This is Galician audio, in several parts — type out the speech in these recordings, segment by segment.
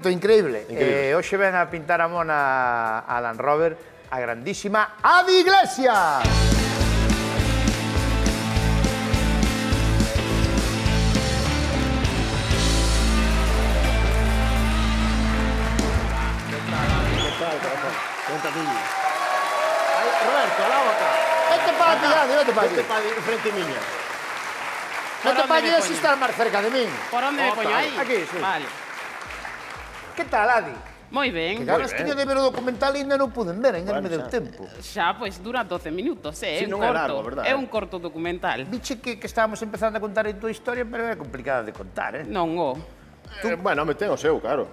momento increíble. Hoxe ven a pintar a mona a Land Rover a grandísima Adi Iglesias. Roberto, alá ou acá? Vete para aquí, Adi, vete para aquí. Vete para frente miña. Vete para aquí, así estás máis cerca de min. Por onde me poño aí? Aquí, sí. Vale. Que tal, Adi? Moi ben. Que ganas tiño de ver o documental e ainda non puden ver, ainda non me deu tempo. Xa, pois dura 12 minutos, Sí, é non un é corto. largo, a verdade. É un corto documental. Viche que estábamos empezando a contar a tua historia, pero é complicada de contar, eh? Non o. Bueno, me ten o seu, claro.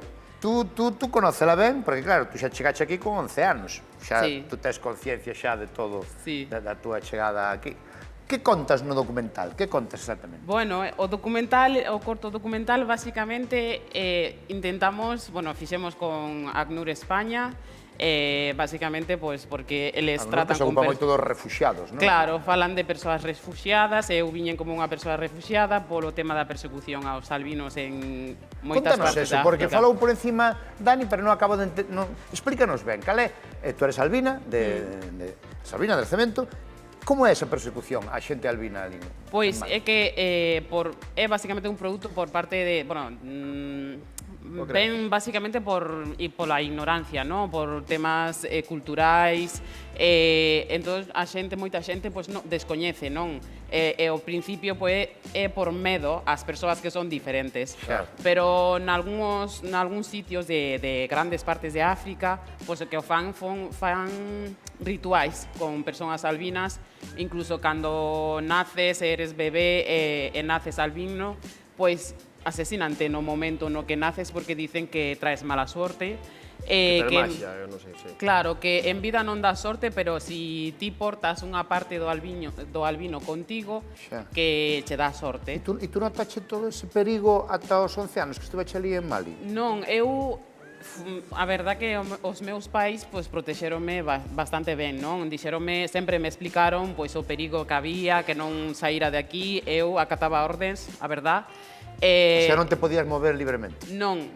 Tú conócela ben, porque claro, tú xa chegaste aquí con 11 anos. Xa Sí. tú tes conciencia xa de todo, Sí. da túa chegada aquí. Que contas no documental? Que contas exactamente? Bueno, o documental, o corto documental, basicamente intentamos, bueno, fixemos con ACNUR España, basicamente, pues, porque eles tratan se con... ocupa moito dos refuxiados, non? Claro, falan de persoas refuxiadas, eu viñen como unha persoa refuxiada polo tema da persecución aos albinos en moitas Contanos partes eso, da porque África. falou por encima Dani, pero non acabo de entender. Explícanos ben, cal é? Tú eres albina, Albina del Cemento. Como é esa persecución a xente albina ali? Pois é que é basicamente un produto por parte de, bueno, ven basicamente pola ignorancia, ¿no? Por temas culturais, entón a xente, moita xente, pois descoñece, non? E ao principio pois é por medo ás persoas que son diferentes. Claro. Pero nalgúns sitios de grandes partes de África, pois o que o fan rituais con persoas albinas, incluso cando naces, eres bebé e naces albino, pois asesinante no momento no que naces porque dicen que traes mala sorte. Pero máxia, eu non sei, sí. Claro, que en vida non dá sorte, pero si ti portas unha parte do albino contigo, Xa. que che dá sorte. E tú notache todo ese perigo ata os 11 anos que estuveche ali en Mali? Non, a verdad que os meus pais pois protexeronme bastante ben, non? Dixeronme, sempre me explicaron pois o perigo que había, que non saíra de aquí, eu acataba ordens, a verdad. Xa non te podías mover libremente? Non,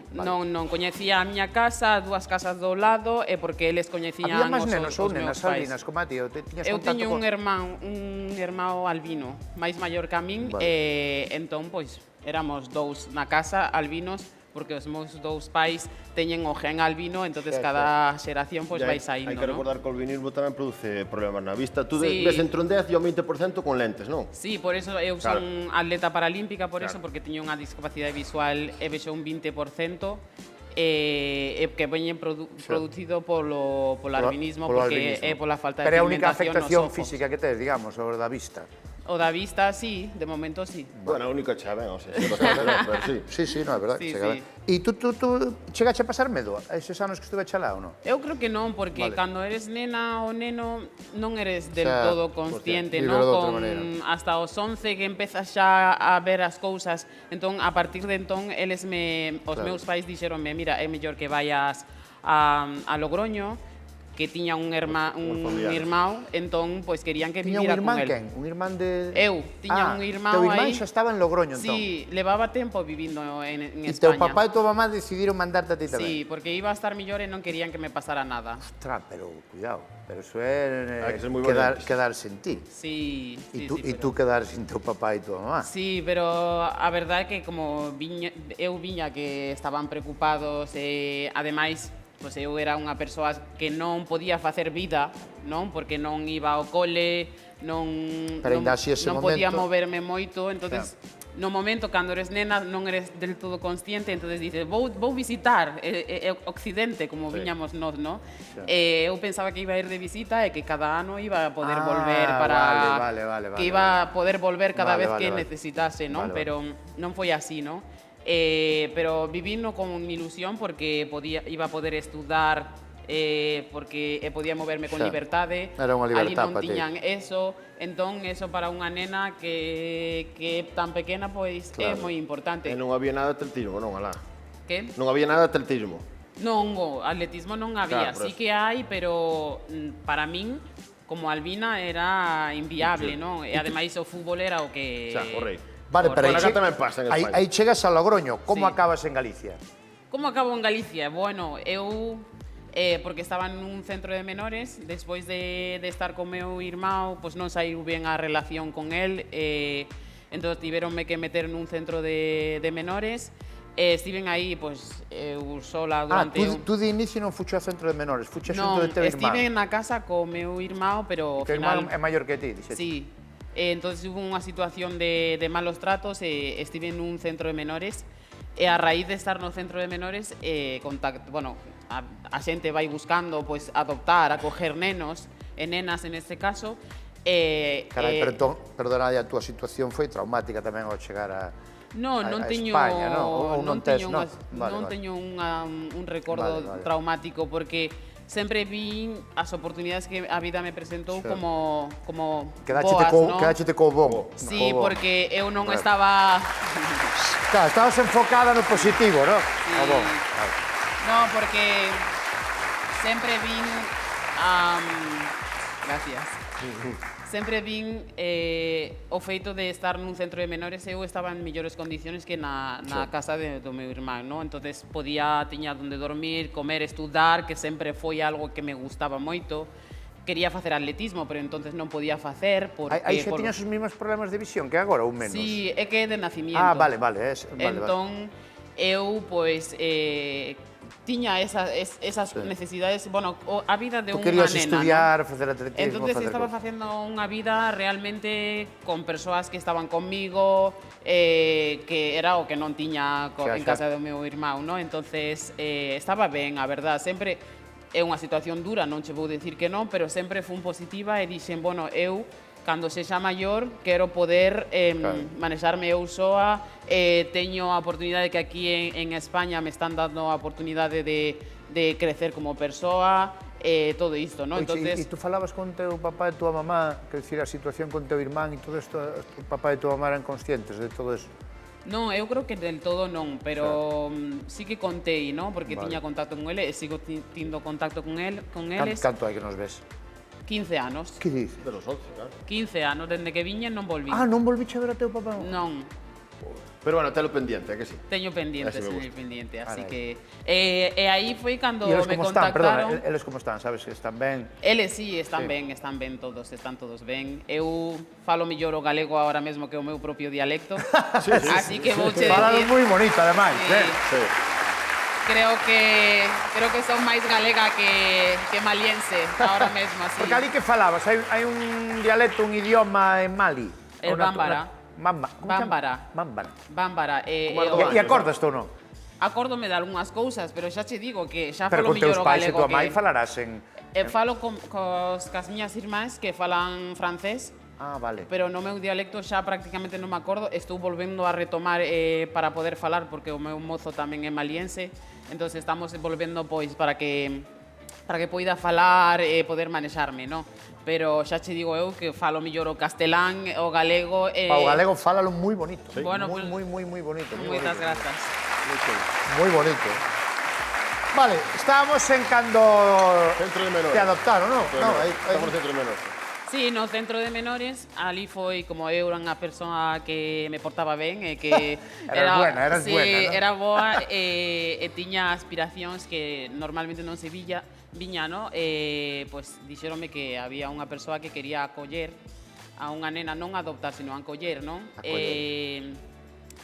coñecía a miña casa, dúas casas do lado, e porque eles coñecían Había máis nenos ou os meus nenas pais. albinas, como a ti? Tiñas Eu contacto teño con... un irmão albino, máis maior que a min, e entón, pois, éramos dous na casa albinos, porque os meus dous pais teñen o gen albino, entonces cada xeración pois vai saindo, Hai que non? recordar que o albinismo tamén produce problemas na vista. Tú Sí. ves entre un 10 e un 20% con lentes, non? Sí, por eso eu son atleta paralímpica, por eso, porque teño unha discapacidade visual e vexo un 20%, que veñen producido polo albinismo, porque é pola falta de Pero é a única afectación pigmentación nos ojos. física que tes, digamos, o da vista. O da vista, sí, de momento sí. Bueno, a única chave, o sea, bastante ben, pero sí. Sí, non é verdad. Sí, chega sí. ben. E tú chegache a pasar medo a eses anos que estuve chalá ou non? Eu creo que non, porque Vale. cando eres nena ou neno non eres del Xa, todo consciente, vívelo non? de outra Con maneira. hasta os 11 que empezas xa a ver as cousas, entón a partir de entón os Claro. meus pais dixeronme, mira, é mellor que vayas a Logroño, que tiña un irmão, entón pois querían que Tiña un vivira con irmán el. quen? Un irmán de... Eu tiña un irmão teu irmán aí. xa estaba en Logroño, entón. Sí, levaba tempo vivindo en E teu España. papá e tua mamá decidiron mandarte a ti tamén. Sí, porque iba a estar mellor e non querían que me pasara nada. Ostras, pero cuidado, pero eso é Hai que ser moi quedar valientes. sin ti. Sí, E sí, tú, sí, tú quedar sin teu papá e tua mamá. Sí, pero a verdade é que como eu viña que estaban preocupados e ademais pois eu era unha persoa que non podía facer vida, non? Porque non iba ao cole, Pero ainda así ese non podía momento- moverme moito, entonces no momento cando eres nena non eres del todo consciente, entonces dices, vou visitar Occidente, como viñamos nós, non? Eu pensaba que iba a ir de visita e que cada ano iba a poder volver para vale, que iba a poder volver cada Vale, vez que vale. necesitase, non? Vale, Pero non foi así, non? Pero vivindo con ilusión porque iba a poder estudar, porque podía moverme con Xa. liberdade. Era unha Ali libertad non para ti. tiñan eso, entón eso para unha nena que é tan pequena pois é Claro. moi importante. E non había nada de atletismo, non, alá. Que? Non había nada de atletismo. Non, o atletismo non había, Claro, por sí eso. que hai, pero para min como albina era inviable, non? E ademais o fútbol era o que... Xa, o rei. Vale, pero Bueno, acá tamén pasa en aí España. chegas a Logroño, como Sí. acabas en Galicia? Como acabo en Galicia? Bueno, eu porque estaba nun centro de menores, despois de estar con meu irmão, pois non saiu ben a relación con el, entón tiveronme que meter nun centro de menores, estiven aí, pois, eu sola durante... Tú de inicio non fucho ao centro de menores, fucho xunto Non, de teu irmán. estive na casa co meu irmão, pero ao Teu final... irmán é maior que ti, dixete. Sí, entonces hubo unha situación de malos tratos e estive nun centro de menores e a raíz de estar no centro de menores a xente vai buscando pois adoptar, acoger nenos e nenas en este caso. Carai, pero entón, perdona, a túa situación foi traumática tamén ao chegar a Non teño España, non? Ou non tes, non? non teño un recordo traumático porque sempre vi as oportunidades que a vida me presentou como boas, non? Quedáchete co bon. Sí, porque eu non estaba... Claro, estabas enfocada no positivo, non? Sí. O bon, claro. No, porque sempre vin... Gracias. Sempre vin o feito de estar nun centro de menores, eu estaba en mellores condiciones que na casa do meu irmán, non? Entonces tiña onde dormir, comer, estudar, que sempre foi algo que me gustaba moito. Quería facer atletismo, pero entonces non podía facer porque... Aí xa tiñas os mesmos problemas de visión que agora ou menos? Sí, é que é de nacimiento. Vale. Entón, eu, pois, tiña esas necesidades, bueno, a vida de unha nena. Tú querías estudiar, facer atletismo, entonces estaba facendo unha vida realmente con persoas que estaban conmigo, que era o que non tiña en casa do meu irmão, non? Entonces, estaba ben, a verdad, sempre é unha situación dura, non che vou dicir que non, pero sempre fun positiva e dixen, bueno, eu cando sexa maior, quero poder manexarme eu soa, teño a oportunidade que aquí en España me están dando a oportunidade de crecer como persoa, todo isto, non? Entonces... E tú falabas con teu papá e tua mamá, que decir, a situación con teu irmán e todo isto, tu papá e tua mamá eran conscientes de todo eso? Non, eu creo que del todo non, pero sí que contei, non? Porque tiña contacto con ele e sigo tindo contacto con eles. Canto hai que nos ves? 15 anos. Que dices? De los 11, claro. 15 anos, dende que viñen non volví. Non volviche a ver a teu papá? Non. Pero bueno, telo pendiente, que sí? Teño pendiente, Así me gusta. pendiente, así que... E aí foi cando me como contactaron... Perdona, eles como están, sabes? Están ben? Eles sí, están ben todos, están todos ben. Eu falo mellor o galego ahora mesmo que o meu propio dialecto, así que vouche decir... Falado moi bonito, ademais, Sí. Creo que son máis galega que maliense ahora mesmo, así. Porque ali que falabas, hai un dialecto, un idioma en Mali? El bámbara. Bámbara. Bámbara. E acordas tú, non? Acórdome de algunhas cousas, pero xa che digo que xa Pero falo con teus mellor o pais e galego tua mãe falarás en... Falo cas miñas irmás que falan francés, Vale. pero no meu dialecto xa prácticamente non me acordo. Estou volvendo a retomar para poder falar, porque o meu mozo tamén é maliense, entón estamos volvendo pois para que poida falar e poder manexarme, non? Pero xa che digo eu que falo mellor o castelán, o galego... O galego fálalo moi bonito. Sí. Bueno, moi bonito. Moitas grazas. Moi bonito. Vale, estábamos en cando... Centro de menores. Te adoptaron, non? Estamos no centro de menores. Sí, no centro de menores, ali foi como eu era unha persoa que me portaba ben e que eras sí, buena, ¿no? era boa e tiña aspiracións que normalmente non se viña, ¿no? Pois dixéronme que había unha persoa que quería acoller a unha nena, non adoptar, sino acoller, non?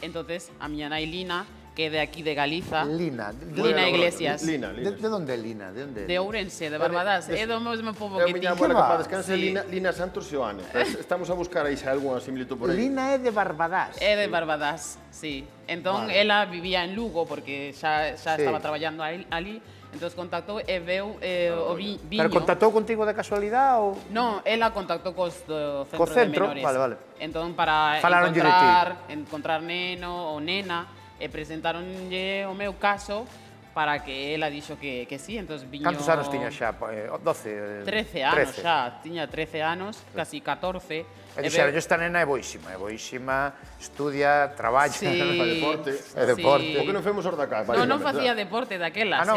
Entonces, a miña nai Lina, que é de aquí de Galiza. Lina Iglesias. Lina. De onde é Lina? De Ourense, de Barbadás. É do mesmo pobo É que ti. miña abuela Que que va? para descanse Lina Santos Xoane. Estamos a buscar aí xa algunha similitud por aí. Lina é de Barbadás. É de Barbadás, sí. Entón, ela vivía en Lugo, porque xa estaba traballando ali. Entón, contactou e veu o viño. Pero contactou contigo de casualidade ou...? Non, ela contactou do centro de menores. Vale. Entón, para encontrar neno ou nena, e presentaronlle o meu caso para que ela dixo que sí, entón viño... Cantos anos tiña xa? 12? 13 anos xa, tiña 13 anos, casi 14, E dixeron, esta nena é boísima, estudia, traballa, Sí, deporte. é deporte. Por que non femos os da cá? Non facía deporte daquelas, Ah, non?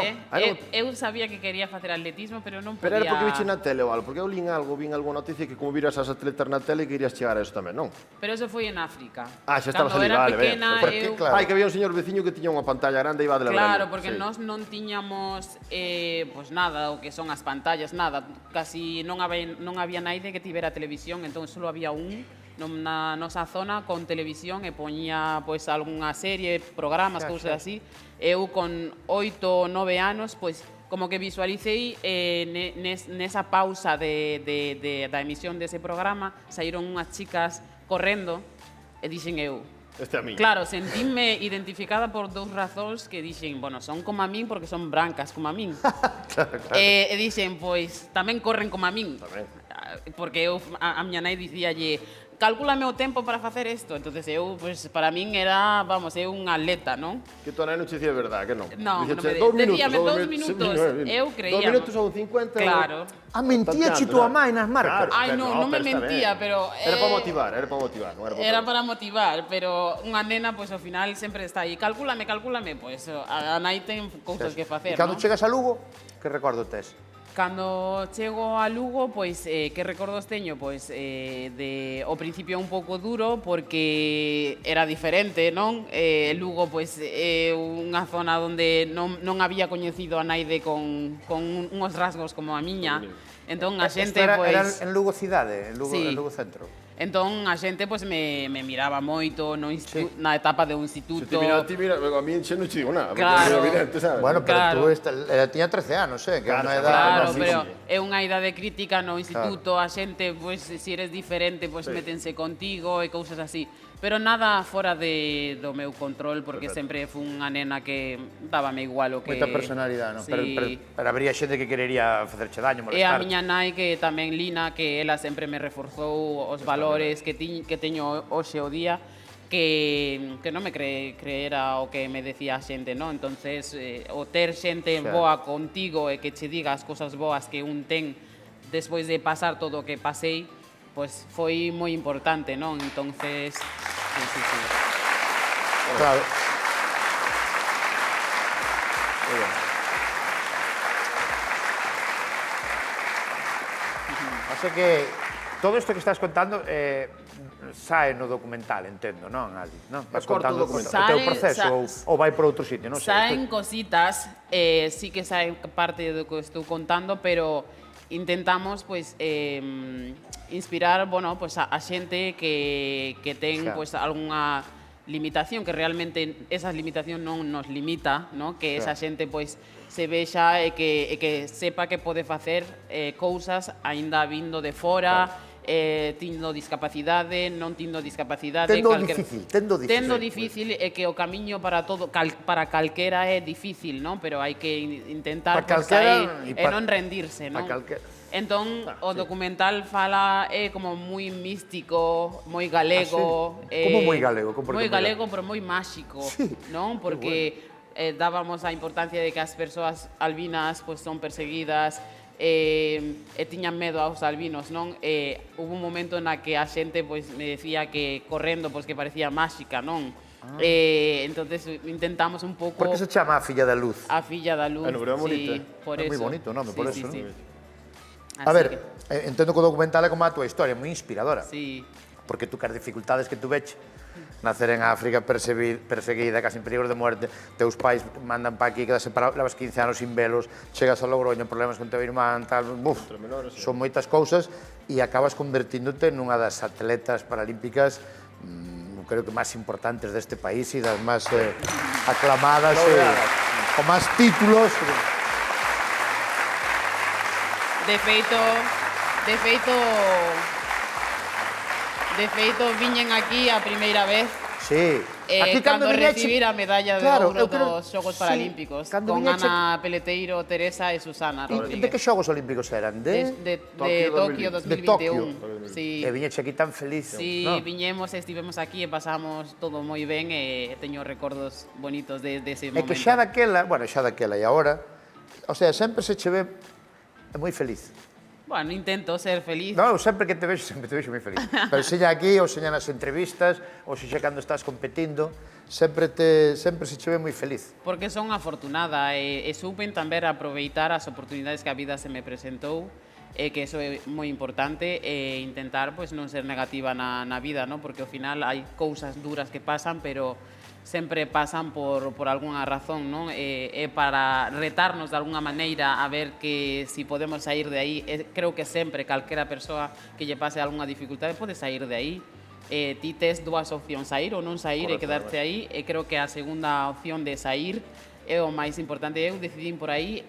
Eu sabía que quería facer atletismo, pero non Pero podía... era porque viche na tele ou algo, porque eu vin algunha noticia que como viras as atletas na tele querías chegar a eso tamén, non? Pero eso foi en África. Ah, xa estabas Cando ali, era vale, pequena, ben. Porque, eu... claro. Ai, que había un señor veciño que tiña unha pantalla grande e iba a delegar. Claro, porque nós non tiñamos pues nada, o que son as pantallas, nada, casi non había naide que tivera televisión, entón só había na nosa zona con televisión e poñía pois algunha serie, programas, cousas así. Eu con 8 ou 9 anos, pois como que visualicei nesa pausa da emisión dese programa, saíron unhas chicas correndo e dixen eu, Este a mí. claro, sentíme identificada por dous razóns que dixen, bueno, son como a min porque son brancas como a min. E dixen, pois, tamén corren como a min. Tamén. Porque eu, a miña nai dicíalle, calcúlame o tempo para facer isto. Entonces eu, pues, para min era, vamos, eu unha atleta, non? Que tu nai non che dicía verdad, que non? Non, Dixeche, non me "Dos decíame 2 minutos, minutos, eu creía. 2 minutos son 50. Claro. A mentía chi tua mai nas marcas. Ai, pero non me pero está mentía, ben. pero... Era para motivar, non era para Era para motivar, pero unha nena, pois, ao final, sempre está aí. Calcúlame, pois, a nai ten cousas que facer, E cando non? chegas a Lugo, que recordo tes? Cando chego a Lugo, pois, que recordos teño? Pois, o principio un pouco duro, porque era diferente, non? Lugo, pois, é unha zona onde non había coñecido a naide con unhos rasgos como a miña. Entón, a xente, Era pois... en Lugo cidade, en Sí. Lugo centro. Entón, a xente, pois, me miraba moito na etapa de un Se instituto. te mira a ti, mira, a mí xe non che digo nada, porque Claro. é evidente, sabes? Bueno, pero Claro. tú tiña 13 anos, que é Claro, unha edad... Claro, sí, pero sí. é unha idade crítica no instituto, a xente, pois, se eres diferente, pois, métense contigo e cousas así. Pero nada fora do meu control, porque sempre fui unha nena que dábame igual o que... Moita personalidade, non? Sí. Pero habría xente que querería facerche daño, E a molestar. miña nai que tamén Lina, que ela sempre me reforzou os valores que teño hoxe o día, que non me creera o que me decía a xente, non? Entonces, o ter xente boa contigo e que che diga as cousas boas que un ten despois de pasar todo o que pasei, pois foi moi importante, non? Entonces, sí. Claro. Así que todo isto que estás contando sae no documental, entendo, non, Ali? Non? Vas corto contando o documental. teu Sae- proceso ou vai por outro sitio, non sei. Saen cositas, sí que saen parte do que estou contando, pero intentamos pois inspirar, bueno, pois a xente que ten Xa. pois algunha limitación, que realmente esa limitación non nos limita, no? Que esa xente pois se vexa e que sepa que pode facer cousas aínda vindo de fora, tindo discapacidade, non tindo discapacidade, tendo difícil e que o camiño para todo para calquera é difícil, non? Pero hai que intentar Para pois, calquera aí, e non rendirse, non? Entón, o documental fala como moi místico, moi galego. Como moi galego? Como Moi galego, pero moi máxico, non? Porque dábamos a importancia de que as persoas albinas pues, son perseguidas, e tiñan medo aos albinos, non? Hubo un momento na que a xente pois, me decía que correndo pois, que parecía máxica, non? Entonces intentamos un pouco... Por que se chama a Filla da Luz? A Filla da Luz, Bueno, pero é bonito, por É eso. moi bonito o nome, por eso, non? Así A ver, que, entendo que o documental é como a tua historia, moi inspiradora. sí. Porque tú, que as dificultades que tú veche, nacer en África perseguida, casi en peligro de muerte, teus pais mandan pa aquí, quedas separado, levas 15 anos sin velos, chegas a Logroño, problemas con teu irmán, tal, son moitas cousas, e acabas convertíndote nunha das atletas paralímpicas creo que máis importantes deste país e das máis aclamadas, con máis títulos. De feito, viñen aquí a primeira vez Sí. Aquí cando viñeche- recibir a medalla de Claro, ouro eu creo- dos Xogos sí, Paralímpicos cando con viñeche- Ana Peleteiro, Teresa e Susana De Rodríguez. que xogos olímpicos eran? De Tokio De Tokio. 2021. Sí. E viñeche aquí tan feliz. Sí, ¿no? viñemos, estivemos aquí e pasamos todo moi ben e teño recordos bonitos de ese É momento. que xa daquela e agora, o sea, sempre se che ve moi feliz. Bueno, intento ser feliz. Non, sempre que te vexo moi feliz. Pero seña aquí, ou seña nas entrevistas, ou seña cando estás competindo, sempre se che ve moi feliz. Porque son afortunada e supen tamén aproveitar as oportunidades que a vida se me presentou, que eso é moi importante, e intentar pues, non ser negativa na vida, ¿no? Porque ao final hai cousas duras que pasan, pero sempre pasan por algunha razón, non? E para retarnos de alguna maneira a ver que si podemos sair de aí, creo que sempre calquera persoa que lle pase algunha dificultade pode sair de aí. Ti tes dúas opcións, sair ou non sair e quedarte aí, e creo que a segunda opción de sair é o máis importante. Eu decidín por aí,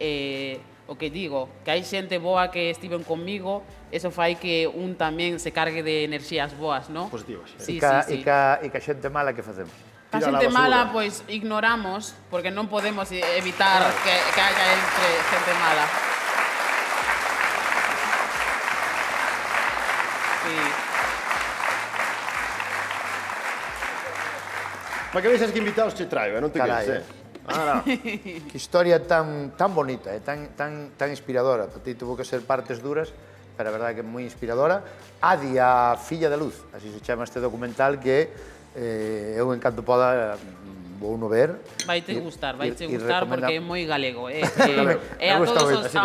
o que digo, que hai xente boa que estiven conmigo, eso fai que un tamén se cargue de enerxías boas, non? Positivas. Sí, E ca xente mala que facemos? A xente mala, pois, ignoramos, porque non podemos evitar que haya entre xente mala. Sí. Para que vexas que invitados che traigo, non te Carai, quedes, Que historia tan bonita, tan inspiradora. Para ti tuvo que ser partes duras, pero a verdade que é moi inspiradora. Adi, a filla da luz, así se chama este documental, que eu en canto poda vou no ver. Vaite gustar porque é moi galego. E a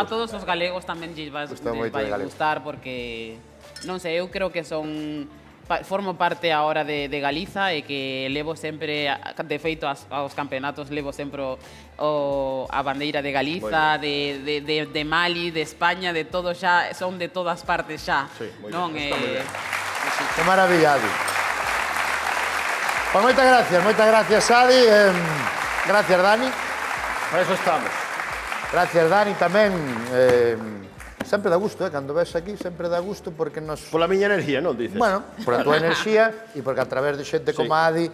todos os galegos tamén lles vai gustar porque, non sei, eu creo que formo parte agora de Galiza e que levo sempre, de feito aos campeonatos, levo sempre a bandeira de Galiza, de Mali, de España, de todo xa, son de todas partes xa. Sí, moi ben, está moi ben. Que maravillado. Pois moitas gracias, Adi. Gracias, Dani. Para eso estamos. Gracias, Dani, tamén. Sempre dá gusto, cando ves aquí, sempre dá gusto porque nos... Pola miña energía, non dices? Bueno, por a túa enerxía e porque a través de xente como Adi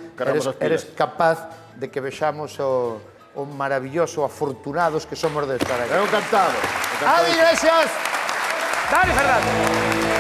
eres capaz de que vexamos o maravilloso, afortunados que somos de estar aquí. Eu encantado. Adi Iglesias! Dani Fernández!